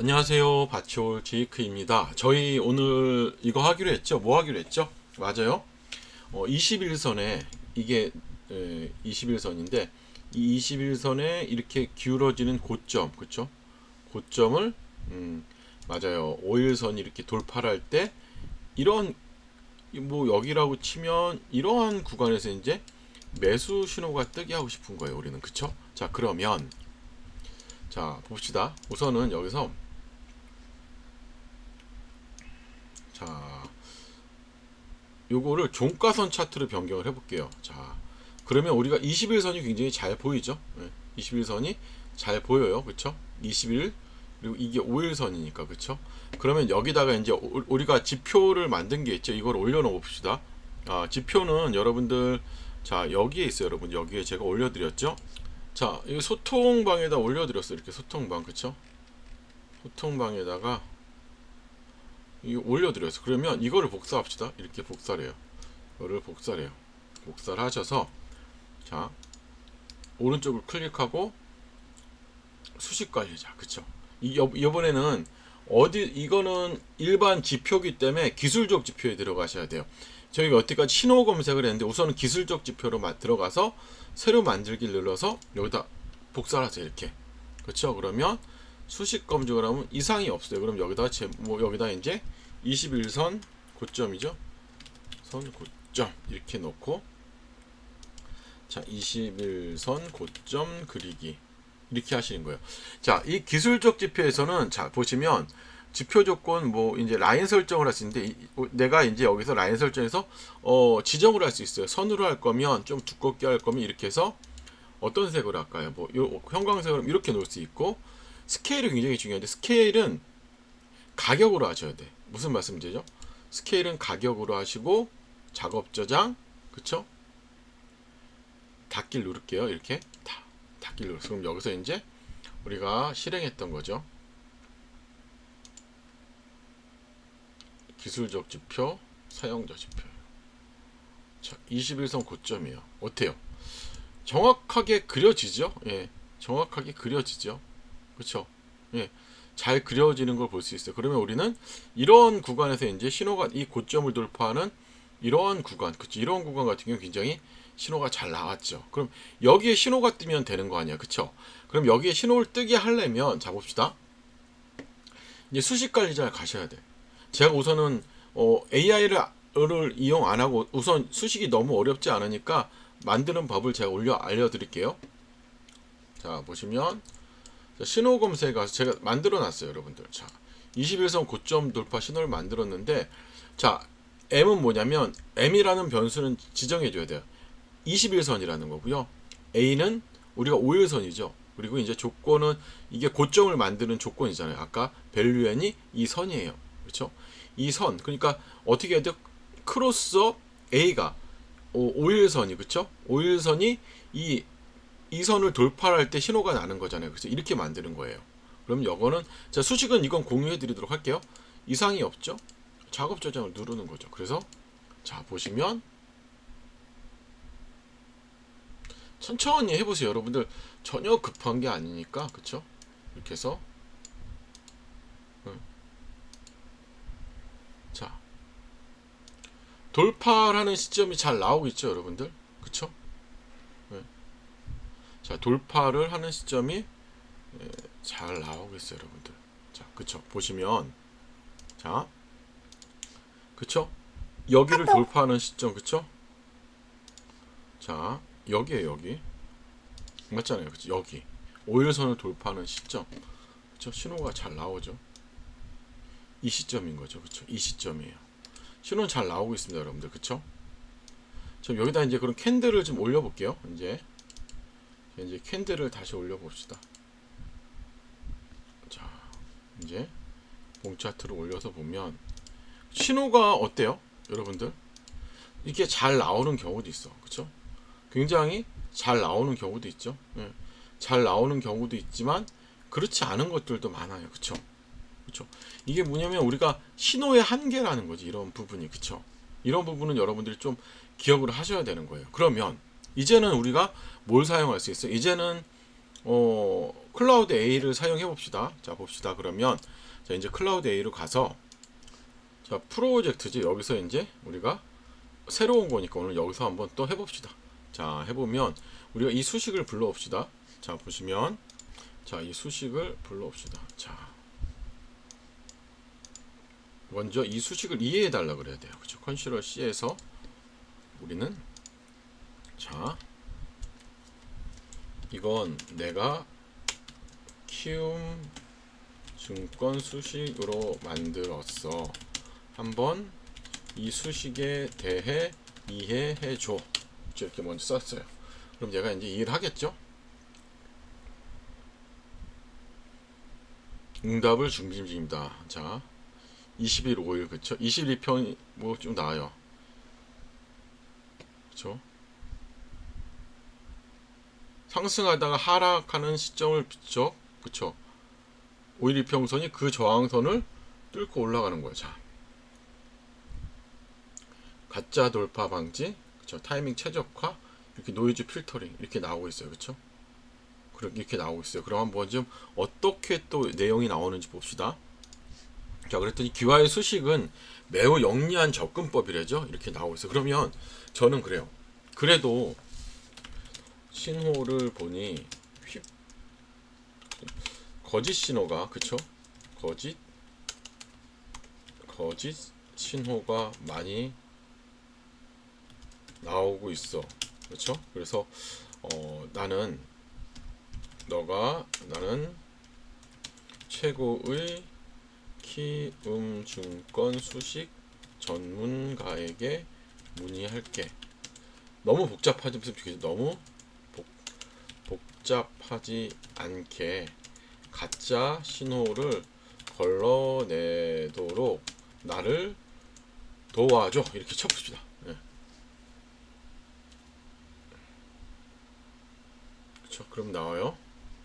안녕하세요. 바치올 제이크입니다. 저희 오늘 이거 하기로 했죠? 뭐 하기로 했죠? 맞아요. 21선에 이게 21선인데 이 21선에 이렇게 기울어지는 고점, 그쵸? 고점을 맞아요. 5일선 이렇게 돌파를 할 때 이런 뭐 여기라고 치면 이러한 구간에서 이제 매수 신호가 뜨게 하고 싶은 거예요. 우리는 그쵸? 자, 그러면 자, 봅시다. 우선은 여기서 자, 요거를 종가선 차트로 변경을 해볼게요. 자, 그러면 우리가 21선이 굉장히 잘 보이죠? 21선이 잘 보여요. 그쵸? 21, 그리고 이게 5일선이니까, 그쵸? 그러면 여기다가 이제 우리가 지표를 만든 게 있죠? 이걸 올려놓어 봅시다. 지표는 여러분들, 자, 여기에 있어요. 여러분, 여기에 제가 올려드렸죠? 자, 이 소통방에다 올려드렸어요. 이렇게 소통방, 그쵸? 소통방에다가 이거 올려드렸어요. 그러면 이거를 복사합시다. 이렇게 복사를 해요. 이거를 복사를 해요. 복사를 하셔서 자, 오른쪽을 클릭하고 수식 관리자. 그쵸? 이번에는 어디 이거는 일반 지표기 때문에 기술적 지표에 들어가셔야 돼요. 저희가 여태까지 신호 검색을 했는데 우선은 기술적 지표로 들어가서 새로 만들기를 눌러서 여기다 복사를 하세요. 이렇게. 그렇죠? 그러면 수식 검증을 하면 이상이 없어요. 그럼 여기다 여기다 이제 21선 고점이죠. 선 고점 이렇게 놓고 자, 21선 고점 그리기 이렇게 하시는 거예요. 자, 이 기술적 지표에서는 자, 보시면 지표 조건 뭐 이제 라인 설정을 할 수 있는데 내가 이제 여기서 라인 설정에서 지정을 할 수 있어요. 선으로 할 거면 좀 두껍게 할 거면 이렇게 해서 어떤 색으로 할까요? 뭐 형광색으로 이렇게 놓을 수 있고 스케일이 굉장히 중요한데 스케일은 가격으로 하셔야 돼. 무슨 말씀이죠? 스케일은 가격으로 하시고 작업 저장, 그쵸? 닫기를 누를게요. 이렇게 닫기를 눌러서 그럼 여기서 이제 우리가 실행했던 거죠. 기술적 지표, 사용자 지표. 자, 21선 고점이에요. 어때요? 정확하게 그려지죠? 예, 정확하게 그려지죠. 그렇죠? 예, 잘 그려지는 걸 볼 수 있어요. 그러면 우리는 이런 구간에서 이제 신호가 이 고점을 돌파하는 이러한 구간, 그치? 이런 구간 같은 경우 굉장히 신호가 잘 나왔죠. 그럼 여기에 신호가 뜨면 되는 거 아니야, 그쵸? 그럼 여기에 신호를 뜨게 하려면 자 봅시다. 이제 수식 관리자에 가셔야 돼. 제가 우선은 AI를 이용 안 하고 우선 수식이 너무 어렵지 않으니까 만드는 법을 제가 알려드릴게요. 자 보시면 신호 검색에 가서 제가 만들어 놨어요, 여러분들. 자, 21선 고점 돌파 신호를 만들었는데, 자, M은 뭐냐면, M이라는 변수는 지정해 줘야 돼요. 21선이라는 거고요. A는 우리가 5일선이죠. 그리고 이제 조건은 이게 고점을 만드는 조건이잖아요. 아까 밸류엔이 이 선이에요. 그렇죠? 이 선. 그러니까 어떻게 해야 돼요? 크로스 A가 5일선이 그렇죠? 5일선이 이 선을 돌파할 때 신호가 나는 거잖아요. 그래서 이렇게 만드는 거예요. 그럼 이거는 자 수식은 이건 공유해 드리도록 할게요. 이상이 없죠? 작업 저장을 누르는 거죠. 그래서 자 보시면 천천히 해보세요. 여러분들 전혀 급한 게 아니니까 그쵸? 이렇게 해서 자 돌파하는 시점이 잘 나오고 있죠, 여러분들. 그쵸? 자 돌파를 하는 시점이 잘 나오고 있어요, 여러분들. 자 그쵸? 보시면 자 그쵸? 여기를 돌파하는 시점 그쵸? 자 여기에요, 여기 맞잖아요, 그쵸? 여기 5일선을 돌파하는 시점 그쵸? 신호가 잘 나오죠. 이 시점인 거죠, 그쵸? 이 시점이에요. 신호는 잘 나오고 있습니다, 여러분들. 그쵸? 좀 여기다 이제 그런 캔들을 좀 올려볼게요. 이제 캔들을 다시 올려봅시다. 자 이제 봉 차트를 올려서 보면 신호가 어때요, 여러분들? 이게 잘 나오는 경우도 있어, 그쵸? 굉장히 잘 나오는 경우도 있죠. 예. 잘 나오는 경우도 있지만 그렇지 않은 것들도 많아요, 그쵸? 그쵸? 이게 뭐냐면 우리가 신호의 한계라는 거지, 이런 부분이. 그쵸? 이런 부분은 여러분들이 좀 기억을 하셔야 되는 거예요. 그러면 이제는 우리가 뭘 사용할 수 있어요? 이제는 클라우드 A를 사용해 봅시다. 자, 봅시다. 그러면 자, 이제 클라우드 A로 가서 자, 프로젝트지. 여기서 이제 우리가 새로운 거니까 오늘 여기서 한번 또 해봅시다. 자, 해보면 우리가 이 수식을 불러옵시다. 자, 보시면 자, 이 수식을 불러옵시다. 자, 먼저 이 수식을 이해해 달라 그래야 돼요. 그렇죠? 컨트롤 C에서 우리는 자, 이건 내가 키움 증권 수식으로 만들었어. 한번 이 수식에 대해 이해해 줘. 이렇게 먼저 썼어요. 그럼 얘가 이제 이해를 하겠죠? 응답을 준비 중입니다. 자, 20일 5일 그쵸? 22평이 뭐 좀 나아요. 그쵸? 상승하다가 하락하는 시점을 비춰. 그쵸? 5일 이평선이 그 저항선을 뚫고 올라가는 거예요. 자, 가짜 돌파 방지, 그쵸? 타이밍 최적화, 이렇게 노이즈 필터링 이렇게 나오고 있어요. 그쵸? 이렇게 나오고 있어요. 그럼 한번 좀 어떻게 또 내용이 나오는지 봅시다. 자, 그랬더니 기와의 수식은 매우 영리한 접근법이래죠. 이렇게 나오고 있어요. 그러면 저는 그래요. 그래도 신호를 보니 거짓 신호가 그쵸? 거짓 신호가 많이 나오고 있어. 그렇죠? 그래서 나는 최고의 키움증권 수식 전문가에게 문의할게. 너무 복잡하지 너무 복잡하지 않게 가짜 신호를 걸러내도록 나를 도와줘. 이렇게 쳐봅시다. 네. 그쵸? 그럼 나와요.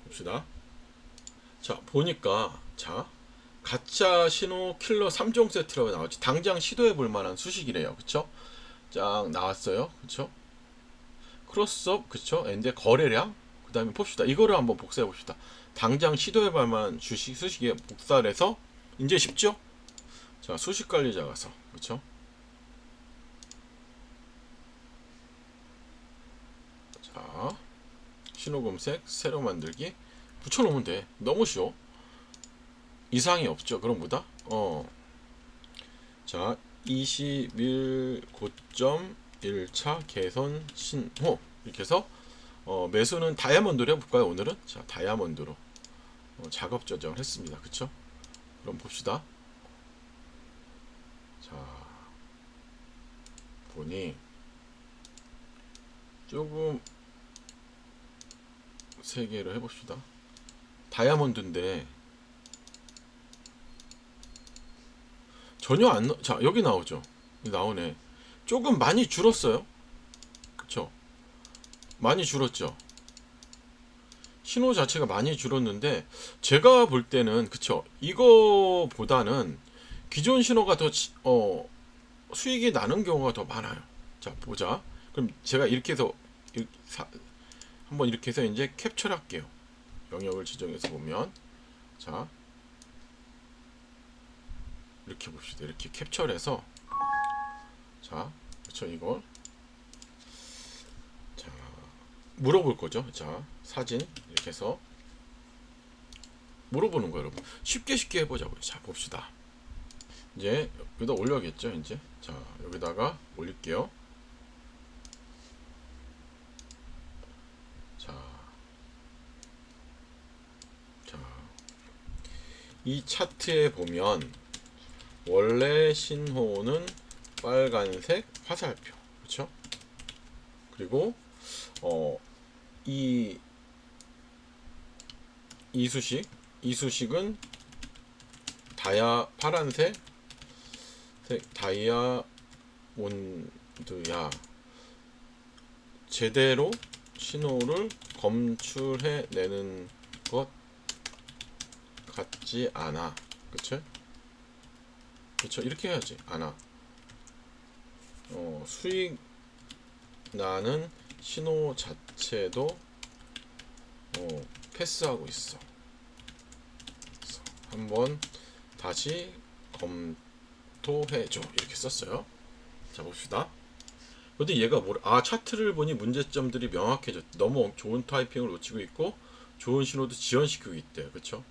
봅시다. 자, 보니까 자, 가짜 신호 킬러 3종 세트라고 나왔지. 당장 시도해 볼 만한 수식이래요. 그쵸? 쫙 나왔어요. 그쵸? 크로스업, 그쵸? 엔데 거래량, 그 다음에 봅시다. 이거를 한번 복사해 봅시다. 당장 시도해 볼 만한 수식에 복사를 해서 이제 쉽죠? 자, 수식 관리자 가서, 그쵸? 자, 신호 검색, 새로 만들기 붙여놓으면 돼. 너무 쉬워. 이상이 없죠. 그럼 뭐다? 자, 21 고점 1차 개선 신호 이렇게 해서 매수는 다이아몬드로 해볼까요? 오늘은 자, 다이아몬드로 작업 저장을 했습니다. 그쵸? 그럼 봅시다. 자, 보니 조금 3개로 해봅시다. 다이아몬드인데 전혀 안 자, 여기 나오죠. 나오네. 조금 많이 줄었어요. 그쵸? 많이 줄었죠. 신호 자체가 많이 줄었는데 제가 볼 때는 그쵸? 이거보다는 기존 신호가 더 수익이 나는 경우가 더 많아요. 자, 보자. 그럼 제가 이렇게 해서 한번 이렇게 해서 이제 캡처를 할게요. 영역을 지정해서 보면 자, 이렇게 봅시다. 이렇게 캡처를 해서 자, 그쵸? 이걸 자, 물어볼 거죠. 자, 사진 이렇게 해서 물어보는 거예요, 여러분. 쉽게 해보자고요. 자, 봅시다. 이제 여기다 올려야겠죠. 이제 자, 여기다가 올릴게요. 자, 이 차트에 보면 원래 신호는 빨간색 화살표, 그렇죠? 그리고 이 수식은 파란색 다이아몬드야. 제대로 신호를 검출해내는 것 같지 않아. 그쵸? 그쵸? 이렇게 해야지. 않아. 수익 나는 신호 자체도 패스하고 있어. 그래서 한번 다시 검토해줘 이렇게 썼어요. 자 봅시다. 근데 얘가 차트를 보니 문제점들이 명확해졌. 너무 좋은 타이핑을 놓치고 있고 좋은 신호도 지연시키고 있대. 그쵸?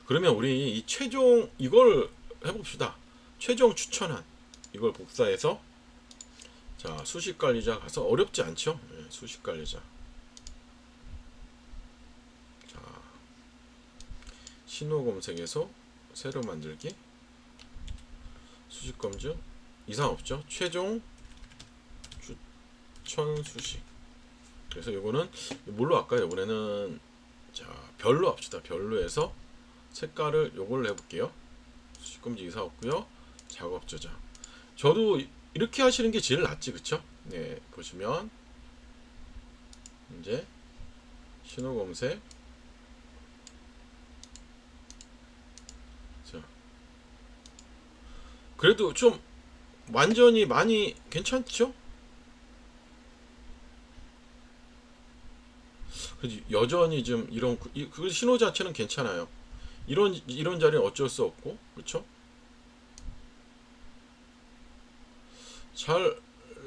그러면 우리 이 최종 이걸 해봅시다. 최종 추천한 이걸 복사해서 자 수식관리자 가서 어렵지 않죠? 네, 수식관리자. 자 신호 검색에서 새로 만들기 수식 검증 이상 없죠? 최종 추천 수식. 그래서 요거는 뭘로 할까요? 이번에는 자 별로 합시다. 별로 해서 색깔을 요걸로 해볼게요. 수식 검증 이상 없고요. 작업 저장. 저도 이렇게 하시는 게 제일 낫지, 그쵸? 네, 보시면 이제 신호 검색. 자, 그래도 좀 완전히 많이 괜찮죠? 여전히 좀 이런 그 신호 자체는 괜찮아요. 이런 자리는 어쩔 수 없고, 그렇죠? 잘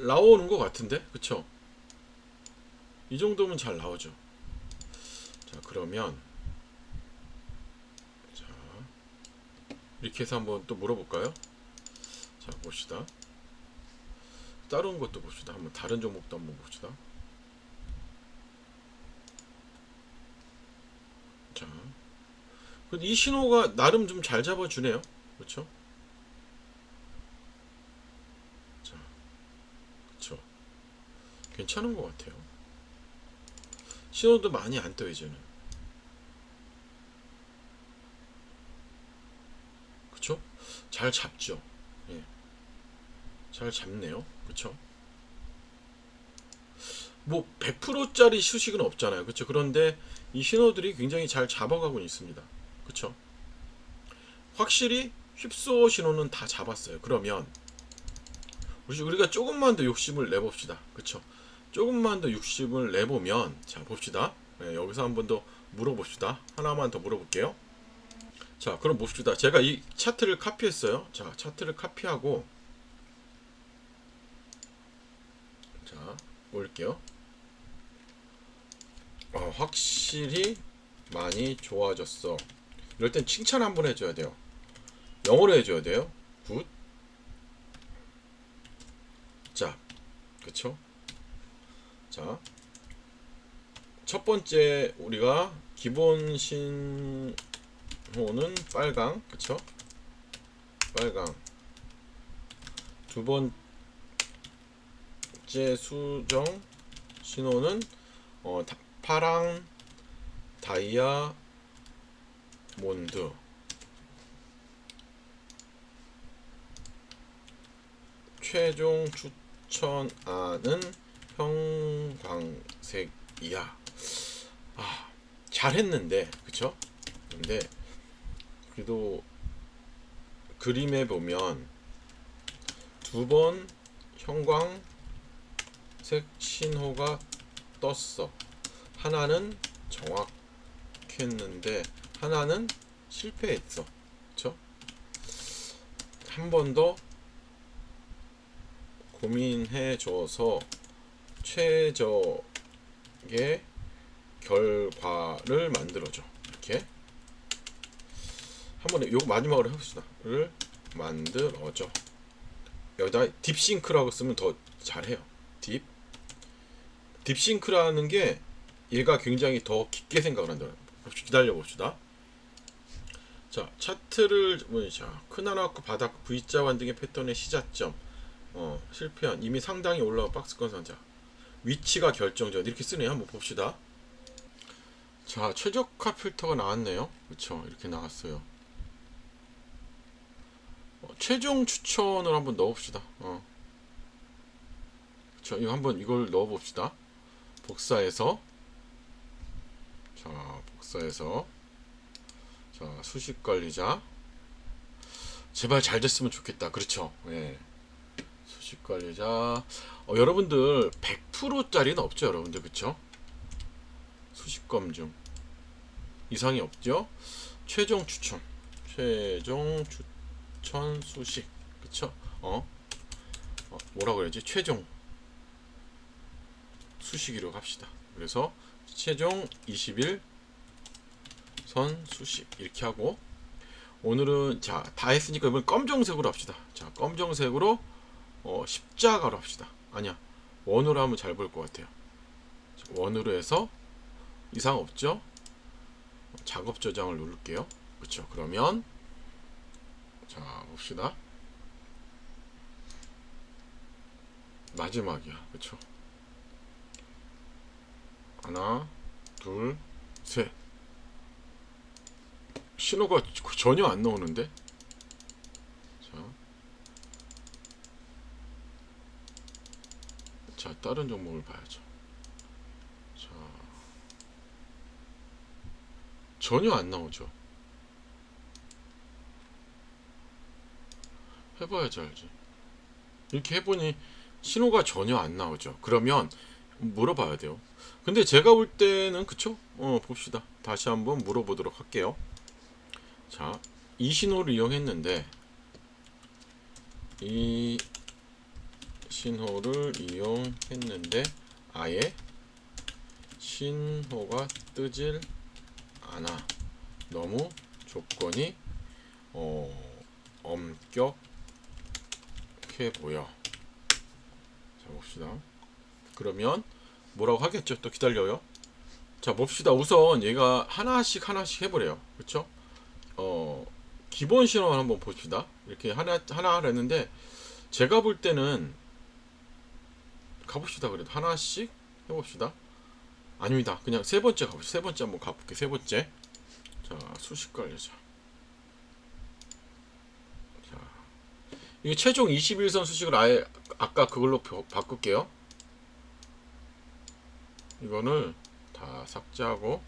나오는 것 같은데, 그렇죠? 이 정도면 잘 나오죠. 자, 그러면 자 이렇게 해서 한번 또 물어볼까요? 자, 봅시다. 다른 것도 봅시다. 한번 다른 종목도 한번 봅시다. 자, 이 신호가 나름 좀 잘 잡아주네요. 그렇죠? 자, 그렇죠. 괜찮은 것 같아요. 신호도 많이 안 떠요 이제는. 그쵸? 잘 잡죠. 예. 잘 잡네요. 그쵸? 뭐 100%짜리 수식은 없잖아요. 그쵸? 그런데 이 신호들이 굉장히 잘 잡아가고 있습니다. 그쵸? 확실히 휩소 신호는 다 잡았어요. 그러면 우리가 조금만 더 욕심을 내봅시다. 그쵸? 조금만 더 욕심을 내보면 자 봅시다. 네, 여기서 한 번 더 물어봅시다. 하나만 더 물어볼게요. 자 그럼 봅시다. 제가 이 차트를 카피했어요. 자 차트를 카피하고 자 올릴게요. 확실히 많이 좋아졌어. 이럴 땐 칭찬 한번 해줘야 돼요. 영어로 해줘야 돼요. 굿. 자, 그쵸? 자, 첫 번째 우리가 기본 신호는 빨강, 그쵸? 빨강. 두 번째 수정 신호는 파랑 다이아몬드. 최종 추천안은 형광색이야. 잘했는데, 그쵸? 근데 그래도 그림에 보면 두 번 형광색 신호가 떴어. 하나는 정확했는데 하나는 실패했어. 그쵸? 한 번 더 고민해줘서 최적의 결과를 만들어줘. 이렇게 한번 요거 마지막으로 해봅시다. 를 만들어줘. 여기다 딥싱크라고 쓰면 더 잘해요. 딥싱크라는 게 얘가 굉장히 더 깊게 생각을 한다. 기다려 봅시다. 자 차트를 자 크나나코 바닥 V자 완등의 패턴의 시작점 실패한 이미 상당히 올라온 박스권 상자 위치가 결정적 이렇게 쓰네요. 한번 봅시다. 자 최저가 필터가 나왔네요. 그쵸 이렇게 나왔어요. 최종 추천을 한번 넣어봅시다. 자 이거 한번 이걸 넣어봅시다. 복사해서 자 수식관리자 제발 잘 됐으면 좋겠다. 그렇죠. 예. 수식관리자 여러분들 100%짜리는 없죠 여러분들. 그쵸 수식검증 이상이 없죠. 최종 추천 수식, 그쵸? 뭐라 그래야지? 최종 수식이라고 합시다. 그래서 최종 20일 선 수식 이렇게 하고, 오늘은 자 다 했으니까 이번 검정색으로 합시다. 자 검정색으로 십자가로 합시다. 아니야, 원으로 하면 잘 보일 것 같아요. 원으로 해서 이상 없죠? 작업 저장을 누를게요. 그쵸? 그러면 자 봅시다. 마지막이야. 그쵸? 하나, 둘, 셋. 신호가 전혀 안 나오는데? 자, 다른 종목을 봐야죠. 자, 전혀 안 나오죠. 해봐야지 알지. 이렇게 해보니 신호가 전혀 안 나오죠. 그러면 물어봐야 돼요. 근데 제가 볼 때는 그쵸? 봅시다. 다시 한번 물어보도록 할게요. 자, 이 신호를 이용했는데, 이 신호를 이용했는데 아예 신호가 뜨질 않아. 너무 조건이 엄격해 보여. 자 봅시다. 그러면 뭐라고 하겠죠? 또 기다려요. 자 봅시다. 우선 얘가 하나씩 해보래요. 그쵸? 기본 신호를 한번 봅시다. 이렇게 하나 했는데, 제가 볼 때는 가봅시다. 그래도 하나씩 해봅시다. 아닙니다. 그냥 세 번째 가봅시다. 세 번째 한번 가볼게. 세 번째. 자, 수식 관리자. 자, 이게 최종 21선 수식을 아예 아까 그걸로 바꿀게요. 이거를 다 삭제하고,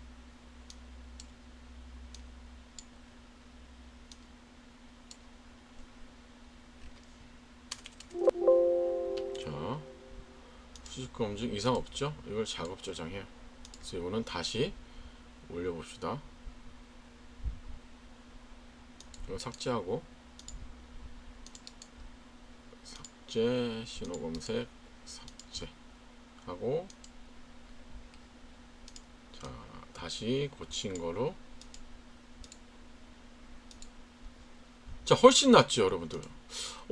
자, 수식 검증 이상 없죠? 이걸 작업 저장해요. 그래서 이거는 다시 올려봅시다. 이거 삭제하고, 삭제, 신호 검색, 삭제하고, 자, 다시 고친 거로. 자, 훨씬 낫죠, 여러분들.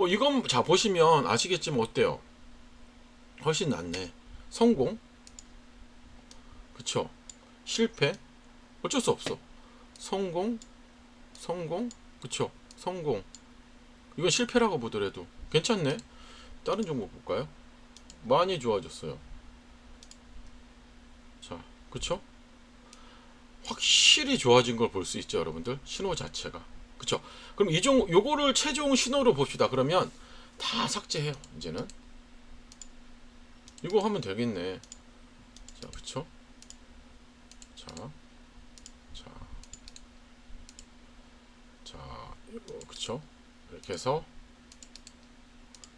이건 자 보시면 아시겠지만 어때요? 훨씬 낫네. 성공, 그쵸? 실패, 어쩔 수 없어. 성공, 그쵸? 성공. 이건 실패라고 보더라도 괜찮네. 다른 종목 볼까요? 많이 좋아졌어요. 자, 그쵸? 확실히 좋아진 걸 볼 수 있죠, 여러분들. 신호 자체가. 그쵸? 그럼 요거를 최종 신호로 봅시다. 그러면 다 삭제해요, 이제는. 이거 하면 되겠네. 자, 그쵸? 이거, 그쵸? 이렇게 해서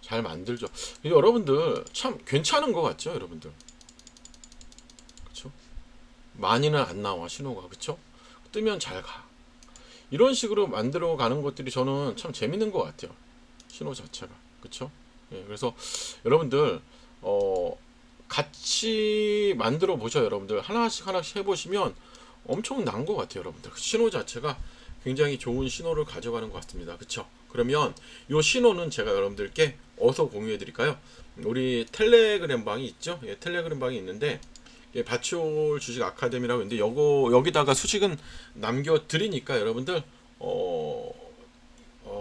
잘 만들죠. 여러분들 참 괜찮은 것 같죠, 여러분들? 그쵸? 많이는 안 나와, 신호가. 그쵸? 뜨면 잘 가. 이런 식으로 만들어 가는 것들이 저는 참 재밌는 것 같아요. 신호 자체가. 그쵸? 예, 그래서 여러분들 같이 만들어 보셔요. 여러분들 하나씩 해보시면 엄청 난 것 같아요. 여러분들 신호 자체가 굉장히 좋은 신호를 가져가는 것 같습니다. 그쵸? 그러면 이 신호는 제가 여러분들께 어디서 공유해 드릴까요? 우리 텔레그램 방이 있죠? 예, 텔레그램 방이 있는데, 예, 바치올 주식 아카데미라고 있는데, 여기다가 수식은 남겨 드리니까 여러분들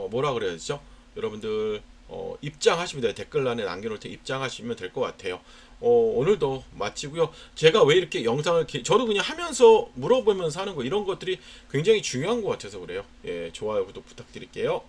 뭐라 그래야 되죠? 여러분들 입장하시면 돼요. 댓글란에 남겨놓을 때 입장하시면 될 것 같아요. 오늘도 마치고요. 제가 왜 이렇게 영상을 저도 그냥 하면서 물어보면서 하는 거, 이런 것들이 굉장히 중요한 것 같아서 그래요. 예, 좋아요, 구독 부탁드릴게요.